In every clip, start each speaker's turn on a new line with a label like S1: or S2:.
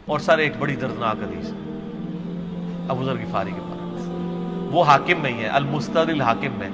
S1: اور سر ایک بڑی دردناک حدیث ابو ذر غفاری کے بارے میں، وہ حاکم میں ہی ہے، المستدرک الحاکم میں۔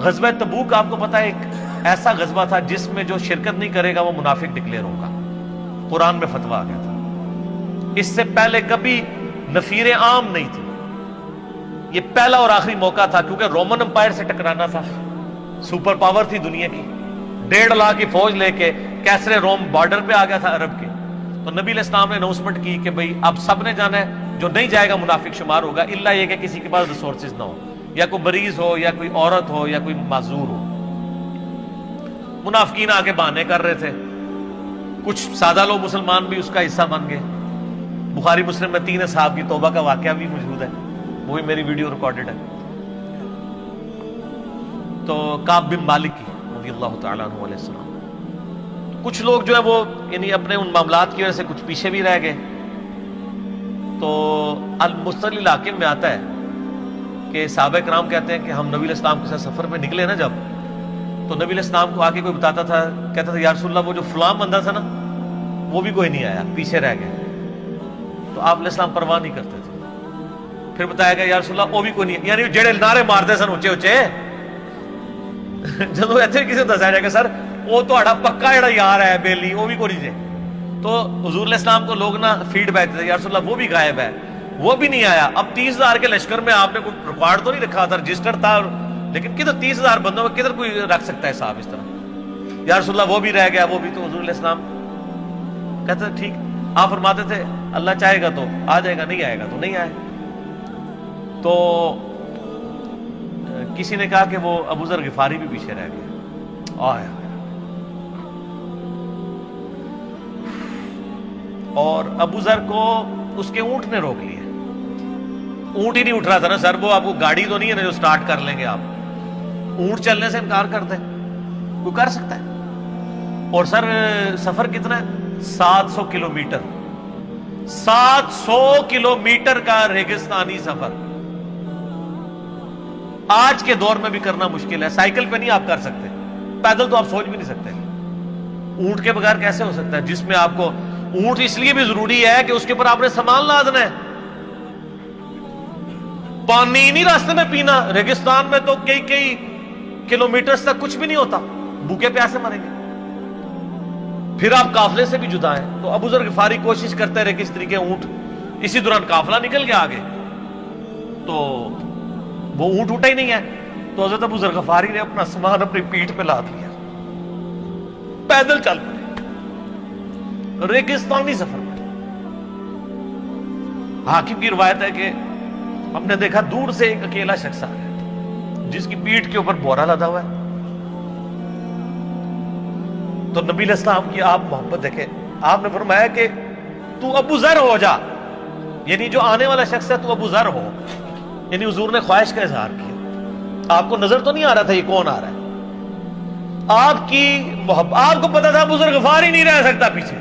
S1: غزوہ تبوک آپ کو پتا ہے ایک ایسا غزوہ تھا جس میں جو شرکت نہیں کرے گا وہ منافق ڈکلیئر ہوگا، قرآن میں فتویٰ آ گیا تھا۔ اس سے پہلے کبھی نفیر عام نہیں تھی، یہ پہلا اور آخری موقع تھا، کیونکہ رومن امپائر سے ٹکرانا تھا، سپر پاور تھی دنیا کی، 1.5 لاکھ کی فوج لے کے کیسر روم بارڈر پہ آ گیا تھا عرب کے۔ تو نبی علیہ السلام نے اناؤنسمنٹ کی کہ بھئی اب سب نے جانا ہے، جو نہیں جائے گا منافق شمار ہوگا، الا یہ کہ کسی کے پاس ریسورسز نہ ہو، یا کوئی مریض ہو، یا کوئی عورت ہو، یا کوئی معذور ہو۔ منافقین آگے بہانے کر رہے تھے، کچھ سادہ لوگ مسلمان بھی اس کا حصہ بن گئے۔ بخاری مسلم میں 3 اصحاب کی توبہ کا واقعہ بھی موجود ہے، وہی میری ویڈیو ریکارڈڈ ہے۔ تو کعب بن مالک کی رضی اللہ تعالیٰ عنہ علیہ السلام، کچھ لوگ جو ہے وہ یعنی اپنے ان معاملات کی وجہ سے کچھ پیچھے بھی رہ گئے۔ تو المستدرک الحاکم میں آتا ہے کہ صحابہ کرام کہتے ہیں کہ ہم نبی علیہ السلام کے ساتھ سفر پہ نکلے نا جب، تو نبی علیہ السلام کو آگے کوئی بتاتا تھا، کہتا تھا یا رسول اللہ وہ جو فلاں بندہ تھا نا وہ بھی کوئی نہیں آیا، پیچھے رہ گئے۔ تو آپ علیہ السلام پرواہ نہیں کرتے تھے۔ پھر بتایا گیا یا رسول اللہ وہ بھی کوئی نہیں، یعنی جڑے نعرے مارتے سن اونچے اونچے، جدو ایتھے کسی کو دسایا جائے گا سر وہ تہاڈا پکا جڑا یار ہے بیلی وہ بھی کوئی نہیں جے، تو حضور علیہ السلام کو لوگ نا فیڈ بیک دیتے یا رسول اللہ وہ بھی غائب ہے، وہ بھی نہیں آیا۔ اب 30,000 کے لشکر میں آپ نے کوئی ریکارڈ تو نہیں رکھا تھا، رجسٹر تھا، لیکن کدھر 30,000 بندوں میں کدھر کوئی رکھ سکتا ہے صاحب اس طرح، یا رسول اللہ وہ بھی رہ گیا، وہ بھی۔ تو حضور علیہ السلام کہتے ہیں ٹھیک، آپ فرماتے تھے اللہ چاہے گا تو آ جائے گا، نہیں آئے گا تو نہیں آئے۔ تو کسی نے کہا کہ وہ ابو ذر غفاری بھی پیچھے رہ گیا، آیا اور ابو ذر کو اس کے اونٹ نے روک لیا۔ اونٹ ہی نہیں اٹھ رہا تھا نا سر، وہ آپ کو گاڑی تو نہیں ہے نا جو سٹارٹ کر لیں گے آپ، اونٹ چلنے سے انکار کر دیں، کوئی کر سکتا ہے؟ اور سر سفر کتنا ہے؟ 700 کلومیٹر، 700 کلومیٹر کا ریگستانی سفر آج کے دور میں بھی کرنا مشکل ہے۔ سائیکل پہ نہیں آپ کر سکتے، پیدل تو آپ سوچ بھی نہیں سکتے، اونٹ کے بغیر کیسے ہو سکتا ہے؟ جس میں آپ کو اونٹ اس لیے بھی ضروری ہے کہ اس کے اوپر آپ نے سامان لادنا ہے، پانی نہیں راستے میں پینا، ریگستان میں تو کئی کلومیٹرز تک کچھ بھی نہیں ہوتا، بھوکے پیاسے مریں گے۔ پھر آپ قافلے سے بھی جدا ہیں۔ تو ابو ذر غفاری کوشش کرتے رہے کس طریقے اونٹ، اسی دوران قافلہ نکل گیا آگے، تو وہ اونٹ اٹھا ہی نہیں ہے، تو حضرت ابو ذر غفاری نے اپنا سامان اپنی پیٹھ پہ لاد لیا، پیدل چل پڑے ریگستانی سفر میں۔ حاکم کی روایت ہے کہ ہم نے دیکھا دور سے ایک اکیلا شخص آ گیا جس کی پیٹھ کے اوپر بورا لدا ہوا ہے۔ تو نبی علیہ السلام کی آپ محبت دیکھیں، آپ نے فرمایا کہ تو ابو ذر ہو جا، یعنی جو آنے والا شخص ہے تو ابو ذر ہو، یعنی حضور نے خواہش کا اظہار کیا۔ آپ کو نظر تو نہیں آ رہا تھا یہ کون آ رہا ہے، آپ کی محبت، آپ کو پتا تھا ابو ذر غفاری نہیں رہ سکتا پیچھے۔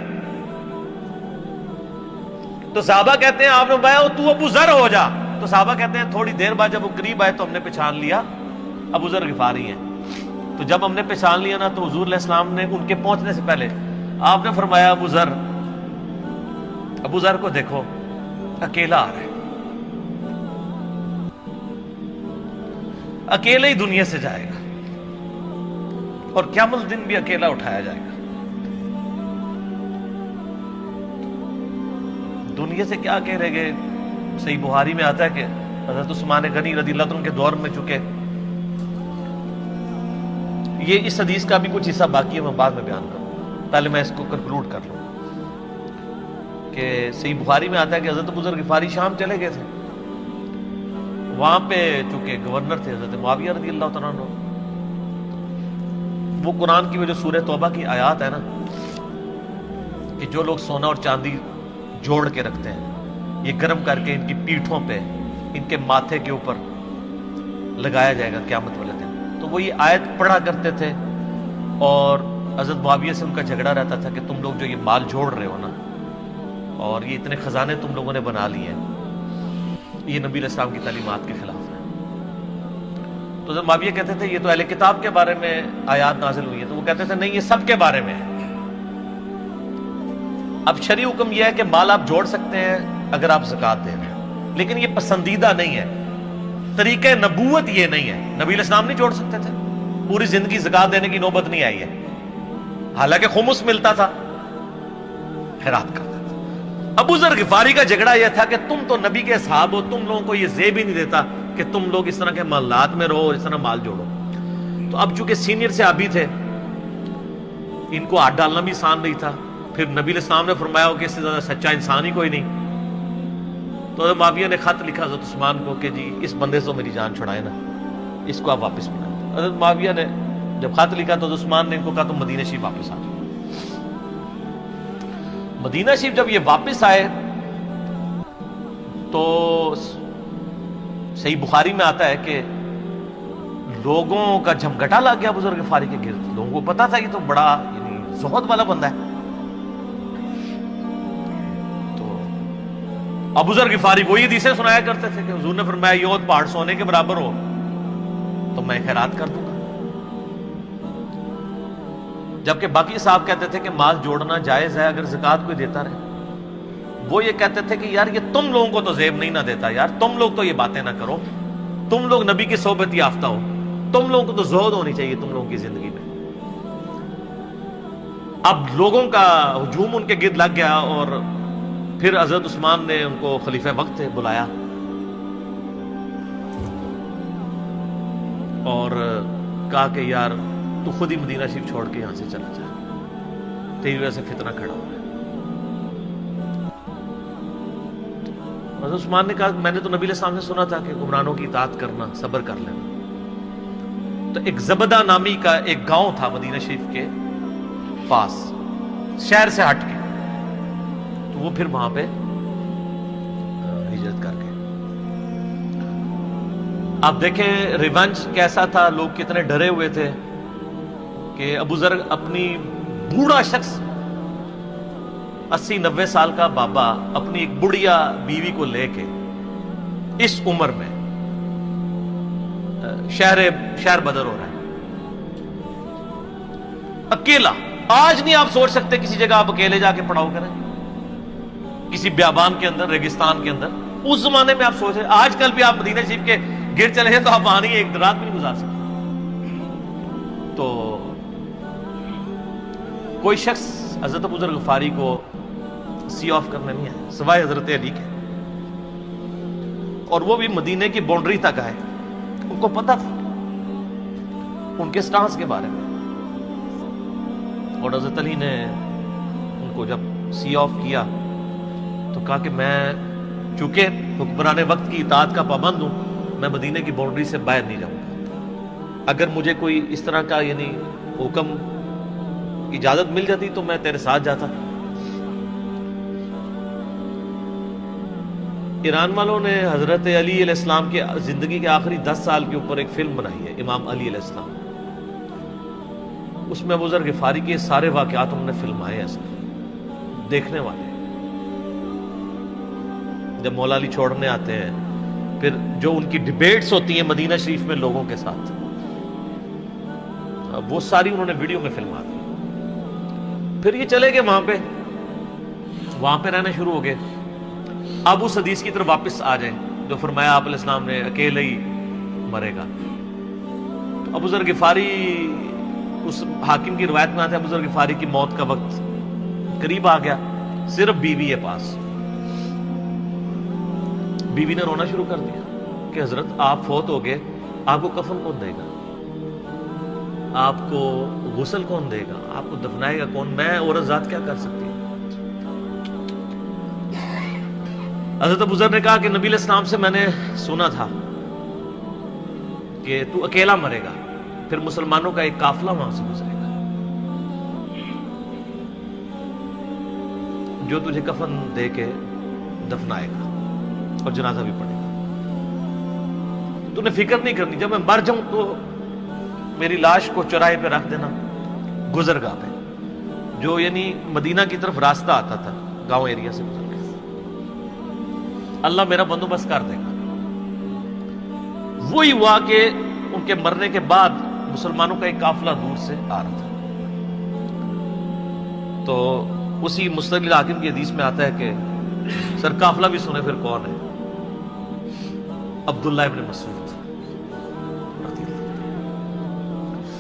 S1: تو صحابہ کہتے ہیں آپ نے بتایا تو ابو ذر ہو جا، تو صحابہ کہتے ہیں تھوڑی دیر بعد جب وہ قریب آئے تو ہم نے پہچان لیا ابو ذر غفاری ہیں۔ تو جب ہم نے پہچان لیا نا تو حضور علیہ السلام نے ان کے پہنچنے سے پہلے آپ نے فرمایا ابو ذر کو دیکھو اکیلا آ رہا ہے، اکیلے ہی دنیا سے جائے گا اور قیامت دن بھی اکیلا اٹھایا جائے گا۔ دنیا سے کیا کہہ رہے گے؟ صحیح بخاری میں آتا ہے کہ حضرت عثمان غنی رضی اللہ عنہ کے دور میں چکے، یہ اس حدیث کا بھی کچھ حصہ باقی ہے، میں بعد میں بیان کروں، پہلے میں اس کو کنکلوڈ کر لوں کہ صحیح بخاری میں آتا ہے کہ حضرت ابو ذر غفاری شام چلے گئے تھے، وہاں پہ چونکہ گورنر تھے حضرت معاویہ رضی اللہ تعالیٰ عنہ، وہ قرآن کی وہ جو سورہ توبہ کی آیات ہے نا کہ جو لوگ سونا اور چاندی جوڑ کے رکھتے ہیں یہ گرم کر کے ان کی پیٹھوں پہ، ان کے ماتھے کے اوپر لگایا جائے گا قیامت والے دن، تو وہ یہ آیت پڑھا کرتے تھے، اور حضرت معاویہ سے ان کا جھگڑا رہتا تھا کہ تم لوگ جو یہ مال جوڑ رہے ہو نا اور یہ اتنے خزانے تم لوگوں نے بنا لیے ہیں، یہ نبی علیہ السلام کی تعلیمات کے خلاف ہے۔ تو جب معاویہ کہتے تھے یہ تو اہل کتاب کے بارے میں آیات نازل ہوئی ہیں، تو وہ کہتے تھے نہیں، یہ سب کے بارے میں ہے۔ اب شرعی حکم یہ ہے کہ مال آپ جوڑ سکتے ہیں اگر آپ زکوٰۃ دے رہے ہیں، لیکن یہ پسندیدہ نہیں ہے، طریقہ نبوت یہ نہیں ہے۔ نبی علیہ السلام نہیں جوڑ سکتے تھے، پوری زندگی زکوٰۃ دینے کی نوبت نہیں آئی ہے، حالانکہ خمس ملتا تھا، خیرات کرتے تھے۔ ابو ذر غفاری کا جھگڑا یہ تھا کہ تم تو نبی کے اصحاب ہو، تم لوگوں کو یہ زیب ہی نہیں دیتا کہ تم لوگ اس طرح کے محلات میں رہو اور اس طرح مال جوڑو۔ تو اب چونکہ سینئر صحابی تھے، ان کو ہاتھ ڈالنا بھی آسان نہیں تھا، پھر نبی علیہ السلام نے فرمایا ہو کہ اس سے زیادہ سچا انسان ہی کوئی نہیں۔ تو معاویہ نے خط لکھا حضرت عثمان کو کہ جی اس بندے سے میری جان چھڑائے نا، اس کو آپ واپس بلائیں۔ حضرت معاویہ نے جب خط لکھا تو عثمان نے ان کو کہا تم مدینہ شریف واپس آ جاؤ۔ مدینہ شریف جب یہ واپس آئے تو صحیح بخاری میں آتا ہے کہ لوگوں کا جھمگٹا لگ گیا بزرگ غفاری کے گرد، لوگوں کو پتا تھا یہ تو بڑا یعنی زہد والا بندہ ہے۔ تو ابو ذر غفاری وہی حدیثیں سنایا کرتے تھے کہ حضور نے فرمایا یہود پہاڑ سونے کے برابر ہو تو میں خیرات کر دوں گا، جبکہ باقی صاحب کہتے تھے کہ مال جوڑنا جائز ہے اگر زکوٰۃ کوئی دیتا رہے۔ وہ یہ کہتے تھے کہ یار یہ تم لوگوں کو تو زیب نہیں نہ دیتا، یار تم لوگ تو یہ باتیں نہ کرو، تم لوگ نبی کی صحبت یافتہ ہو، تم لوگوں کو تو زہد ہونی چاہیے تم لوگوں کی زندگی میں۔ اب لوگوں کا ہجوم ان کے گرد لگ گیا اور پھر حضرت عثمان نے ان کو خلیفہ وقت بلایا اور کہا کہ یار تو خود ہی مدینہ شریف چھوڑ کے یہاں سے چلا جا، تیری وجہ سے فتنہ کھڑا ہوا ہے۔ حضرت عثمان نے کہا میں نے تو نبی علیہ السلام سے سنا تھا کہ حکمرانوں کی اطاعت کرنا، صبر کر لینا۔ تو ایک زبدہ نامی کا ایک گاؤں تھا مدینہ شریف کے پاس، شہر سے ہٹ کے، تو وہ پھر وہاں پہ ہجرت کر گئے۔ آپ دیکھیں ریونج کیسا تھا، لوگ کتنے ڈرے ہوئے تھے کہ ابو ذر اپنی بوڑھا شخص 80-90 سال کا بابا اپنی ایک بڑھیا بیوی کو لے کے اس عمر میں شہر بدر ہو رہا ہے اکیلا۔ آج نہیں آپ سوچ سکتے کسی جگہ آپ اکیلے جا کے پڑاؤ کریں، کسی بیابان کے اندر، ریگستان کے اندر۔ اس زمانے میں آپ سوچ رہے، آج کل بھی آپ مدینہ شریف کے گرد چلے ہیں تو آپ وہاں نہیں ایک رات بھی نہیں گزار سکتے۔ تو کوئی شخص حضرت ابو ذر غفاری کو سی آف کرنے نہیں آیا سوائے حضرت علی کے، اور وہ بھی مدینے کی باؤنڈری تک آئے۔ ان کو پتا تھا ان کے سٹانس کے بارے میں، اور حضرت علی نے ان کو جب سی آف کیا تو کہا کہ میں چونکہ حکمران وقت کی اطاعت کا پابند ہوں، میں مدینے کی باؤنڈری سے باہر نہیں جاؤں گا۔ اگر مجھے کوئی اس طرح کا یعنی حکم اجازت مل جاتی تو میں تیرے ساتھ جاتا۔ ایران والوں نے حضرت علی علیہ السلام کے زندگی کے آخری 10 سال کے اوپر ایک فلم بنائی ہے، امام علی علیہ السلام۔ اس میں ابو ذر غفاری کے سارے واقعات انہوں نے فلمائے ہیں، دیکھنے والے۔ جب مولا علی چھوڑنے آتے ہیں، پھر جو ان کی ڈیبیٹس ہوتی ہیں مدینہ شریف میں لوگوں کے ساتھ، وہ ساری انہوں نے ویڈیو میں فلما دی۔ پھر یہ چلے گئے وہاں پہ رہنا شروع ہو گئے۔ اب اس حدیث کی طرف واپس آ جائیں جو فرمایا آپ علیہ السلام نے اکیلے ہی مرے گا۔ تو ابو ذر غفاری، اس حاکم کی روایت میں آتا ہے ابو ذر غفاری کی موت کا وقت قریب آ گیا، صرف بیوی ہے پاس۔ بیوی نے رونا شروع کر دیا کہ حضرت آپ فوت ہو گئے، آپ کو کفن کون دے گا، آپ کو غسل کون دے گا، آپ کو دفنائے گا کون، میں عورت ذات کیا کر سکتی ہوں۔ حضرت ابو ذر نے کہا کہ نبی علیہ السلام سے میں نے سنا تھا کہ تو اکیلا مرے گا، پھر مسلمانوں کا ایک قافلہ وہاں سے گزرے گا جو تجھے کفن دے کے دفنائے گا اور جنازہ بھی پڑھے گا۔ تو نے فکر نہیں کرنی، جب میں مر جاؤں تو میری لاش کو چوراہے پہ رکھ دینا، گزرگاہ پہ، جو یعنی مدینہ کی طرف راستہ آتا تھا گاؤں ایریا سے گزر کے، اللہ میرا بندوبست کر دے گا۔ وہی ہوا کہ ان کے مرنے کے بعد مسلمانوں کا ایک قافلہ دور سے آ رہا تھا. تو اسی مستدل الحاکم کی حدیث میں آتا ہے کہ سر قافلہ بھی سنے پھر کون ہے؟ عبداللہ ابن مسعود.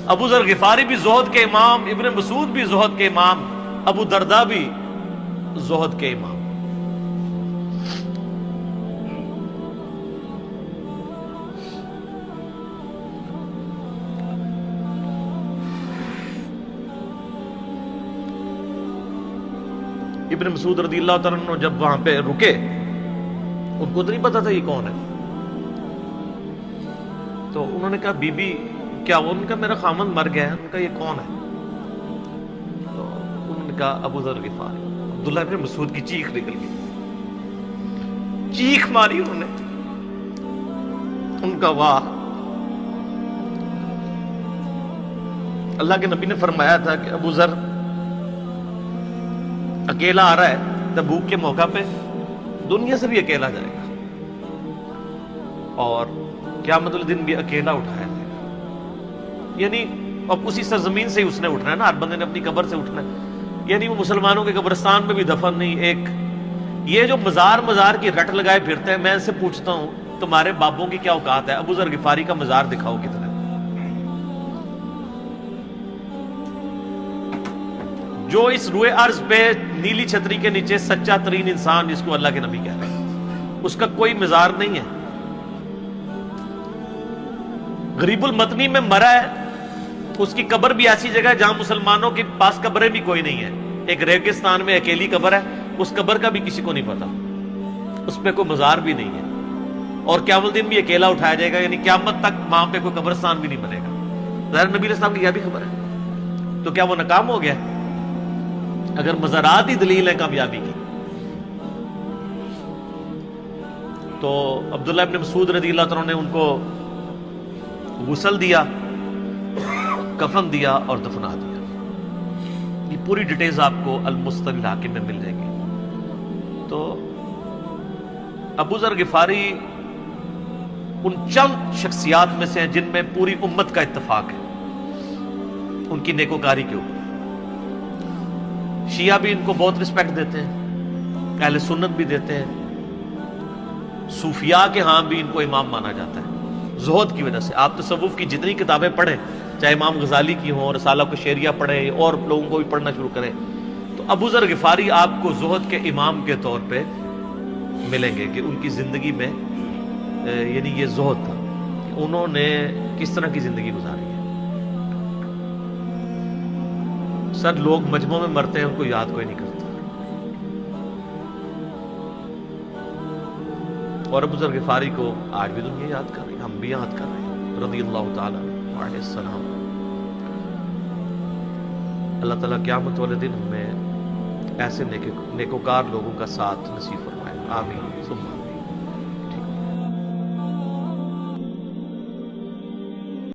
S1: ابو ذر غفاری بھی زہد کے امام، ابن مسعود بھی زہد کے امام، ابو درداء بھی زہد کے امام. ابن مسعود رضی اللہ تعالیٰ عنہ جب وہاں پہ رکے، ان کو تو نہیں پتا تھا یہ کون ہے. تو انہوں نے کہا بی بی کیا وہ؟ ان کا میرا خامند مر گیا ہے. ان کا یہ کون ہے؟ تو انہوں نے کہا ابو ذر غفاری. عبداللہ ابن مسعود کی چیخ نکل گئی، چیخ ماری انہوں نے. ان کا واہ، اللہ کے نبی نے فرمایا تھا کہ ابو ذر اکیلا آ رہا ہے تبوک کے موقع پہ، دنیا سے بھی اکیلا جائے گا، اور قیامت الدین بھی اکیلا اٹھایا جائے گا. یعنی اب اسی سرزمین سے ہی اس نے اٹھنا ہے نا، ہر بندے نے اپنی قبر سے اٹھنا ہے. یعنی وہ مسلمانوں کے قبرستان میں بھی دفن نہیں. ایک یہ جو مزار کی رٹ لگائے پھرتے ہیں، میں ان سے پوچھتا ہوں تمہارے بابوں کی کیا اوقات ہے؟ ابو ذر غفاری کا مزار دکھاؤ کتنا. جو اس روئے ارض پہ نیلی چھتری کے نیچے سچا ترین انسان جس کو اللہ کے نبی کہہ رہے ہیں، اس کا کوئی مزار نہیں ہے. غریب المتنی میں مرا ہے، اس کی قبر بھی ایسی جگہ ہے جہاں مسلمانوں کے پاس قبریں بھی کوئی نہیں ہے. ایک ریگستان میں اکیلی قبر ہے، اس قبر کا بھی کسی کو نہیں پتا، اس پہ کوئی مزار بھی نہیں ہے. اور قیامت الدین بھی اکیلا اٹھایا جائے گا، یعنی قیامت تک وہاں پہ کوئی قبرستان بھی نہیں بنے گا. ظاہر نبی علیہ السلام کی یہ بھی خبر ہے. تو کیا وہ ناکام ہو گیا اگر مزارات ہی دلیل ہے کامیابی کی؟ تو عبداللہ ابن مسعود رضی اللہ عنہ نے ان کو غسل دیا، کفن دیا اور دفنا دیا. یہ پوری ڈیٹیلز آپ کو المستدل الحاکم میں مل جائیں گی. تو ابو ذر غفاری ان چند شخصیات میں سے ہیں جن میں پوری امت کا اتفاق ہے ان کی نیکوکاری کے اوپر. شیعہ بھی ان کو بہت رسپیکٹ دیتے ہیں، اہل سنت بھی دیتے ہیں، صوفیاء کے ہاں بھی ان کو امام مانا جاتا ہے زہد کی وجہ سے. آپ تصوف کی جتنی کتابیں پڑھیں، چاہے امام غزالی کی ہوں، رسالہ قشیریہ پڑھیں، اور لوگوں کو بھی پڑھنا شروع کریں، تو ابو ذر غفاری آپ کو زہد کے امام کے طور پہ ملیں گے کہ ان کی زندگی میں یعنی یہ زہد تھا کہ انہوں نے کس طرح کی زندگی گزاری ہے. سر لوگ مجمع میں مرتے ہیں، ان کو یاد کوئی نہیں کرتا. اور ابو ذر غفاری کو آج بھی دنیا یاد کر رہی ہے، ہم بھی یاد کر رہے ہیں رضی اللہ تعالیٰ علیہ السلام. اللہ تعالیٰ قیامت والے دن ہمیں ایسے نیکوکار لوگوں کا ساتھ نصیب فرمائے. آمین ثم